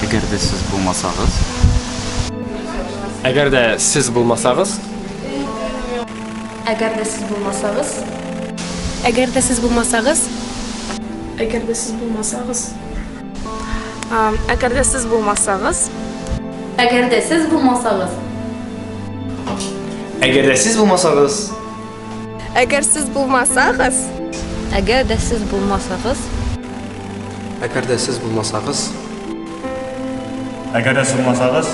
Əgər də siz bulmasanız, Əgər də siz bulmasanız, Əgər də siz bulmasanız, Əgər də siz bulmasanız, Əgər də siz bulmasanız, əgər də siz bulmasanız, əgər də siz bulmasanız, Əgər də siz bulmasanız, əgər siz bulmasanız, əgər də siz bulmasanız, Əgər də siz bulmasanız, əgər də siz bulmasanız,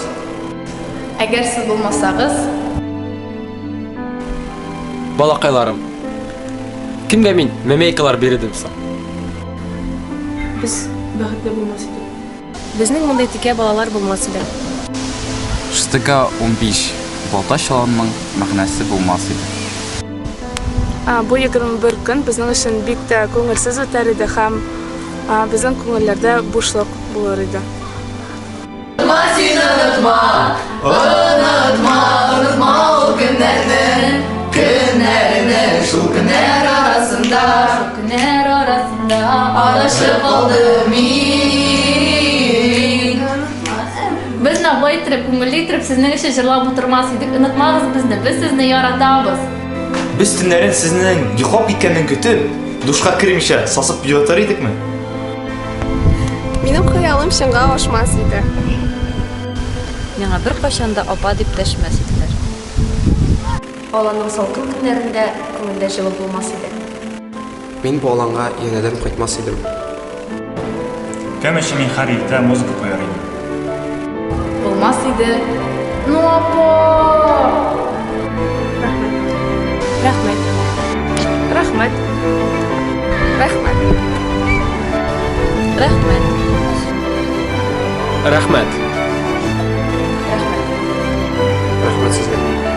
əgər siz bulmasanız, balaqaylarım, kim və min memeykalar beridimsə. biz bəxtli bulmaz idik. bizning bunday tikə balalar bulmaz idi. Şıtıqa 15 balta çalanның мәгънәсе булмас иде. Bu 21 gün bizning üçün bik də көңелсез үтәр иде һәм bizning күңелләрдә бушлык булыр иде. günler arasında araşıp aldım Biz nağla itirip, көңілді itirip sizin için jırlap oturmaz idik. Unutmağız bizni, biz sizni yaratabız. biz tünlərin sizin yıxlap gitkəndən kötü, duşqa kirmişə sasıb yatar idikmi? Минем хыялым чынга ашмас иде. Миңа bir qaşanda apa dip дәшмәс иделәр. Аланың салкын көннәрендә күңелдә җылы булмас иде. Мин бу алаңга янәдән кайтмас идем. Кем өчен мин һәр иртә музыка куяр идем. Булмас иде. Ну апа! Рәхмәт. Рәхмәт. Рәхмәт. Рәхмәт. Рәхмәт. Рәхмәт сезгә.